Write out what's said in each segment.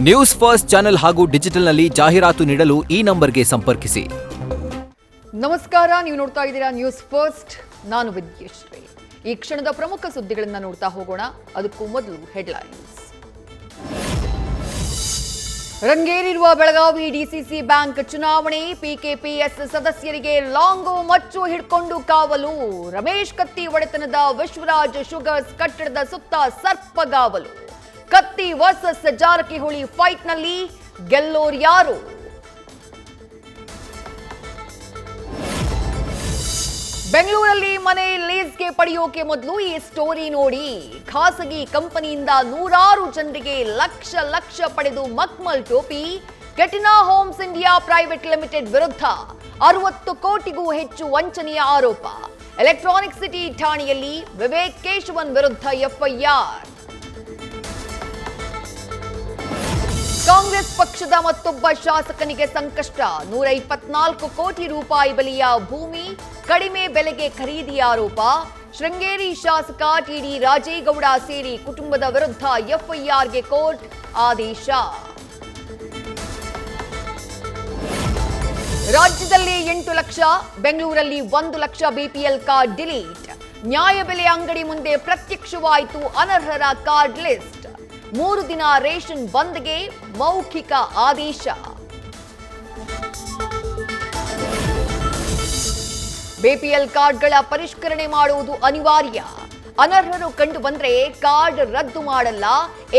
News first channel ಹಾಗೂ ಡಿಜಿಟಲ್ನಲ್ಲಿ ಜಾಹೀರಾತು ನೀಡಲು ಈ ನಂಬರ್ಗೆ ಸಂಪರ್ಕಿಸಿ. ನಮಸ್ಕಾರ, ನೀವು ನೋಡ್ತಾ ಇದ್ದೀರಾ ನ್ಯೂಸ್ ಫಸ್ಟ್. ನಾನು ವಿದ್ಯಶ್ರೀ. ಈ ಕ್ಷಣದ ಪ್ರಮುಖ ಸುದ್ದಿಗಳನ್ನು ನೋಡ್ತಾ ಹೋಗೋಣ. ಅದಕ್ಕೂ ಮೊದಲು ಹೆಡ್ಲೈನ್ಸ್. ರಂಗೇರಿರುವ ಬೆಳಗಾವಿ ಡಿಸಿಸಿ ಬ್ಯಾಂಕ್ ಚುನಾವಣೆ, ಪಿಕೆಪಿಎಸ್ ಸದಸ್ಯರಿಗೆ ಲಾಂಗು ಮಚ್ಚು ಹಿಡ್ಕೊಂಡು ಕಾವಲು. ರಮೇಶ್ ಕತ್ತಿ ಒಡೆತನದ ವಿಶ್ವರಾಜ್ ಶುಗರ್ಸ್ ಕಟ್ಟಡದ ಸುತ್ತ ಸರ್ಪಗಾವಲು. ಕತ್ತಿ ವರ್ಸಸ್ ಜಾರಕಿಹೊಳಿ ಫೈಟ್ನಲ್ಲಿ ಗೆಲ್ಲೋರು ಯಾರು? ಬೆಂಗಳೂರಲ್ಲಿ ಮನೆ ಲೀಸ್ಗೆ ಪಡೆಯೋಕೆ ಮೊದಲು ಈ ಸ್ಟೋರಿ ನೋಡಿ. ಖಾಸಗಿ ಕಂಪನಿಯಿಂದ ನೂರಾರು ಜನರಿಗೆ ಲಕ್ಷ ಪಡೆದು ಮಕ್ಮಲ್ ಟೋಪಿ. ಕೆಟಿನಾ ಹೋಮ್ಸ್ ಇಂಡಿಯಾ ಪ್ರೈವೇಟ್ ಲಿಮಿಟೆಡ್ ವಿರುದ್ಧ 60 ಕೋಟಿಗೂ ಹೆಚ್ಚು ವಂಚನೆಯ ಆರೋಪ. ಎಲೆಕ್ಟ್ರಾನಿಕ್ ಸಿಟಿ ಠಾಣೆಯಲ್ಲಿ ವಿವೇಕ್ ಕೇಶವನ್ ವಿರುದ್ಧ ಎಫ್ಐಆರ್. ಕಾಂಗ್ರೆಸ್ ಪಕ್ಷದ ಮತ್ತೊಬ್ಬ ಶಾಸಕನಿಗೆ ಸಂಕಷ್ಟ. 124 ಕೋಟಿ ರೂಪಾಯಿ ಬೆಲೆಯ ಭೂಮಿ ಕಡಿಮೆ ಬೆಲೆಗೆ ಖರೀದಿ ಆರೋಪ. ಶೃಂಗೇರಿ ಶಾಸಕ ಟಿಡಿ ರಾಜೇಗೌಡ ಸೇರಿ ಕುಟುಂಬದ ವಿರುದ್ಧ ಎಫ್ಐಆರ್ಗೆ ಕೋರ್ಟ್ ಆದೇಶ. ರಾಜ್ಯದಲ್ಲಿ 8 ಲಕ್ಷ, ಬೆಂಗಳೂರಲ್ಲಿ 1 ಲಕ್ಷ ಬಿಪಿಎಲ್ ಕಾರ್ಡ್ ಡಿಲೀಟ್. ನ್ಯಾಯಬೆಲೆ ಅಂಗಡಿ ಮುಂದೆ ಪ್ರತ್ಯಕ್ಷವಾಯಿತು ಅನರ್ಹರ ಕಾರ್ಡ್ ಲಿಸ್ಟ್. 3 ದಿನ ರೇಷನ್ ಬಂದ್ಗೆ ಮೌಖಿಕ ಆದೇಶ. ಬಿಪಿಎಲ್ ಕಾರ್ಡ್ಗಳ ಪರಿಷ್ಕರಣೆ ಮಾಡುವುದು ಅನಿವಾರ್ಯ. ಅನರ್ಹರು ಕಂಡು ಬಂದ್ರೆ ಕಾರ್ಡ್ ರದ್ದು ಮಾಡಲ್ಲ,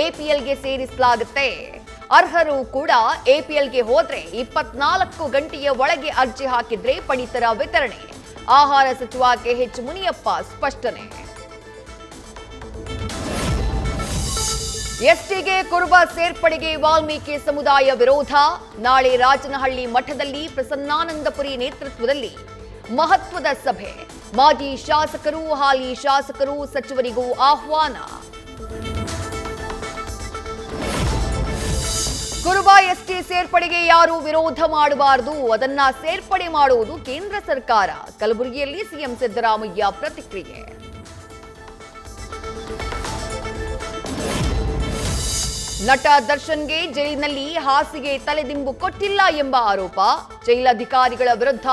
ಎಪಿಎಲ್ಗೆ ಸೇರಿಸಲಾಗುತ್ತೆ. ಅರ್ಹರು ಕೂಡ ಎಪಿಎಲ್ಗೆ ಹೋದ್ರೆ 24 ಗಂಟೆಯ ಒಳಗೆ ಅರ್ಜಿ ಹಾಕಿದ್ರೆ ಪಡಿತರ ವಿತರಣೆ. ಆಹಾರ ಸಚಿವ ಕೆಎಚ್ ಮುನಿಯಪ್ಪ ಸ್ಪಷ್ಟನೆ. ಎಸ್ಟಿಗೆ ಕುರುಬ ಸೇರ್ಪಡೆಗೆ ವಾಲ್ಮೀಕಿ ಸಮುದಾಯ ವಿರೋಧ. ನಾಳೆ ರಾಜನಹಳ್ಳಿ ಮಠದಲ್ಲಿ ಪ್ರಸನ್ನಾನಂದಪುರಿ ನೇತೃತ್ವದಲ್ಲಿ ಮಹತ್ವದ ಸಭೆ. ಮಾಜಿ ಶಾಸಕರು, ಹಾಲಿ ಶಾಸಕರು, ಸಚಿವರಿಗೂ ಆಹ್ವಾನ. ಕುರುಬ ಎಸ್ಟಿ ಸೇರ್ಪಡೆಗೆ ಯಾರು ವಿರೋಧ ಮಾಡಬಾರದು, ಅದನ್ನ ಸೇರ್ಪಡೆ ಮಾಡುವುದು ಕೇಂದ್ರ ಸರ್ಕಾರ. ಕಲಬುರಗಿಯಲ್ಲಿ ಸಿಎಂ ಸಿದ್ದರಾಮಯ್ಯ ಪ್ರತಿಕ್ರಿಯೆ. ನಟ ದರ್ಶನ್ಗೆ ಜೈಲಿನಲ್ಲಿ ಹಾಸಿಗೆ ತಲೆದಿಂಬು ಕೊಟ್ಟಿಲ್ಲ ಎಂಬ ಆರೋಪ. ಜೈಲಧಿಕಾರಿಗಳ ವಿರುದ್ಧ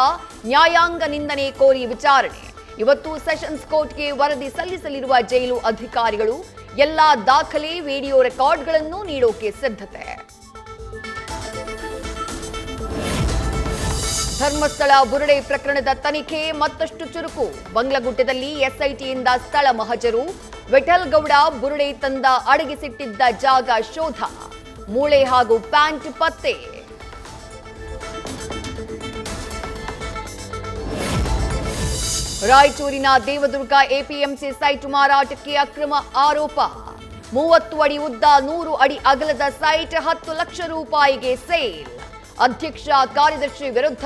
ನ್ಯಾಯಾಂಗ ನಿಂದನೆ ಕೋರಿ ವಿಚಾರಣೆ. ಇವತ್ತು ಸೆಷನ್ಸ್ ಕೋರ್ಟ್ಗೆ ವರದಿ ಸಲ್ಲಿಸಲಿರುವ ಜೈಲು ಅಧಿಕಾರಿಗಳು ಎಲ್ಲಾ ದಾಖಲೆ, ವಿಡಿಯೋ ರೆಕಾರ್ಡ್ಗಳನ್ನು ನೀಡೋಕೆ ಸಿದ್ಧತೆ. ಧರ್ಮಸ್ಥಳ ಬುರುಡೆ ಪ್ರಕರಣದ ತನಿಖೆ ಮತ್ತಷ್ಟು ಚುರುಕು. ಬಂಗ್ಲಗುಡ್ಡದಲ್ಲಿ ಎಸ್ಐಟಿಯಿಂದ ಸ್ಥಳ ಮಹಜರು. ವಿಠಲ್ ಗೌಡ ಬುರುಡೆ ತಂದ ಅಡಗಿಸಿಟ್ಟಿದ್ದ ಜಾಗ ಶೋಧ. ಮೂಳೆ ಹಾಗೂ ಪ್ಯಾಂಟ್ ಪತ್ತೆ. ರಾಯಚೂರಿನ ದೇವದುರ್ಗ ಎಪಿಎಂಸಿ ಸೈಟ್ ಮಾರಾಟಕ್ಕೆ ಅಕ್ರಮ ಆರೋಪ. 30 ಅಡಿ ಉದ್ದ, 100 ಅಡಿ ಅಗಲದ ಸೈಟ್ 10 ಲಕ್ಷ ರೂಪಾಯಿಗೆ ಸೇಲ್. ಅಧ್ಯಕ್ಷ, ಕಾರ್ಯದರ್ಶಿ ವಿರುದ್ಧ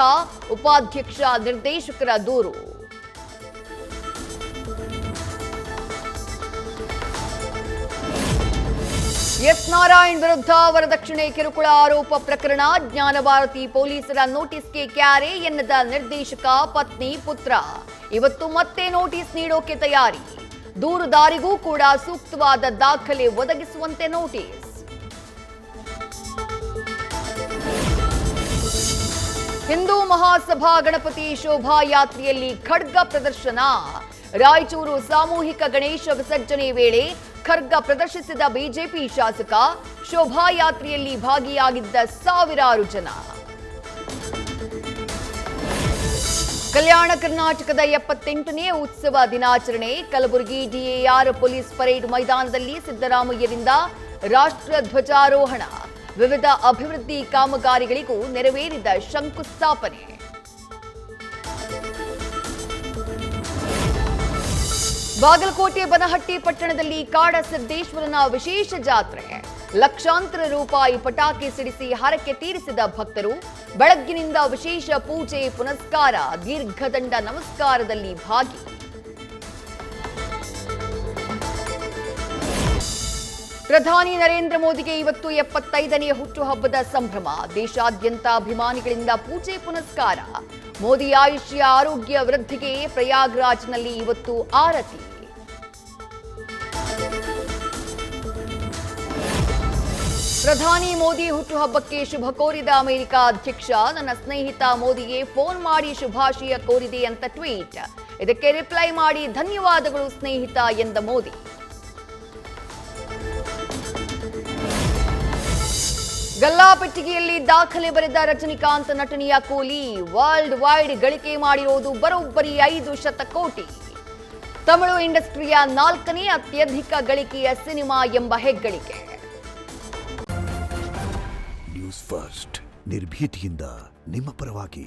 ಉಪಾಧ್ಯಕ್ಷ, ನಿರ್ದೇಶಕರ ದೂರು. ಎಸ್ ನಾರಾಯಣ್ ವಿರುದ್ಧ ವರದಕ್ಷಿಣೆ ಕಿರುಕುಳ ಆರೋಪ ಪ್ರಕರಣ. ಜ್ಞಾನಭಾರತಿ ಪೊಲೀಸರ ನೋಟಿಸ್ಗೆ ಕ್ಯಾರೆ ಎನ್ನದ ನಿರ್ದೇಶಕ, ಪತ್ನಿ, ಪುತ್ರ. ಇವತ್ತು ಮತ್ತೆ ನೋಟಿಸ್ ನೀಡೋಕೆ ತಯಾರಿ. ದೂರುದಾರಿಗೂ ಕೂಡ ಸೂಕ್ತವಾದ ದಾಖಲೆ ಒದಗಿಸುವಂತೆ ನೋಟಿಸ್. ಹಿಂದೂ ಮಹಾಸಭಾ ಗಣಪತಿ ಶೋಭಾಯಾತ್ರೆಯಲ್ಲಿ ಖಡ್ಗ ಪ್ರದರ್ಶನ. ರಾಯಚೂರು ಸಾಮೂಹಿಕ ಗಣೇಶ ವಿಸರ್ಜನೆ ವೇಳೆ ಖಡ್ಗ ಪ್ರದರ್ಶಿಸಿದ ಬಿಜೆಪಿ ಶಾಸಕ. ಶೋಭಾಯಾತ್ರೆಯಲ್ಲಿ ಭಾಗಿಯಾಗಿದ್ದ ಸಾವಿರಾರು ಜನ. ಕಲ್ಯಾಣ ಕರ್ನಾಟಕದ 78ನೇ ಉತ್ಸವ ದಿನಾಚರಣೆ. ಕಲಬುರಗಿ ಡಿಎಆರ್ ಪೊಲೀಸ್ ಪರೇಡ್ ಮೈದಾನದಲ್ಲಿ ಸಿದ್ದರಾಮಯ್ಯರಿಂದ ರಾಷ್ಟ್ರ ಧ್ವಜಾರೋಹಣ. ವಿವಿಧ ಅಭಿವೃದ್ಧಿ ಕಾಮಗಾರಿಗಳಿಗೂ ನೆರವೇರಿದ ಶಂಕುಸ್ಥಾಪನೆ. ಬಾಗಲಕೋಟೆ ಬನಹಟ್ಟಿ ಪಟ್ಟಣದಲ್ಲಿ ಕಾಡಸಿದ್ದೇಶ್ವರನ ವಿಶೇಷ ಜಾತ್ರೆ. ಲಕ್ಷಾಂತರ ರೂಪಾಯಿ ಪಟಾಕಿ ಸಿಡಿಸಿ ಹರಕೆ ತೀರಿಸಿದ ಭಕ್ತರು. ಬೆಳಗ್ಗಿನಿಂದ ವಿಶೇಷ ಪೂಜೆ ಪುನಸ್ಕಾರ, ದೀರ್ಘದಂಡ ನಮಸ್ಕಾರದಲ್ಲಿ ಭಾಗಿ. ಪ್ರಧಾನಿ ನರೇಂದ್ರ ಮೋದಿಗೆ ಇವತ್ತು 75ನೇ ಹುಟ್ಟುಹಬ್ಬದ ಸಂಭ್ರಮ. ದೇಶಾದ್ಯಂತ ಅಭಿಮಾನಿಗಳಿಂದ ಪೂಜೆ ಪುನಸ್ಕಾರ. ಮೋದಿ ಆಯುಷ್ಯ, ಆರೋಗ್ಯ ವೃದ್ಧಿಗೆ ಪ್ರಯಾಗ್ರಾಜ್ನಲ್ಲಿ ಇವತ್ತು ಆರತಿ. ಪ್ರಧಾನಿ ಮೋದಿ ಹುಟ್ಟುಹಬ್ಬಕ್ಕೆ ಶುಭ ಕೋರಿದ ಅಮೆರಿಕ ಅಧ್ಯಕ್ಷ, ನನ್ನ ಸ್ನೇಹಿತ ಮೋದಿಗೆ ಫೋನ್ ಮಾಡಿ ಶುಭಾಶಯ ಕೋರಿದೆ ಅಂತ ಟ್ವೀಟ್. ಇದಕ್ಕೆ ರಿಪ್ಲೈ ಮಾಡಿ ಧನ್ಯವಾದಗಳು ಸ್ನೇಹಿತ ಎಂದ ಮೋದಿ. ಗಲ್ಲಾಪೆಟ್ಟಿಗೆಯಲ್ಲಿ ದಾಖಲೆ ಬರೆದ ರಜನಿಕಾಂತ್ ನಟನೆಯ ಕೂಲಿ ವರ್ಲ್ಡ್ ವೈಡ್ ಗಳಿಕೆ ಮಾಡಿರೋದು ಬರೋಬ್ಬರಿ 5 ಶತಕೋಟಿ. ತಮಿಳು ಇಂಡಸ್ಟ್ರಿಯ 4ನೇ ಅತ್ಯಧಿಕ ಗಳಿಕೆಯ ಸಿನಿಮಾ ಎಂಬ ಹೆಗ್ಗಳಿಕೆ. ನ್ಯೂಸ್ ಫಸ್ಟ್ ನಿರ್ಭೀತಿಯಿಂದ ನಿಮ್ಮ ಪರವಾಗಿ.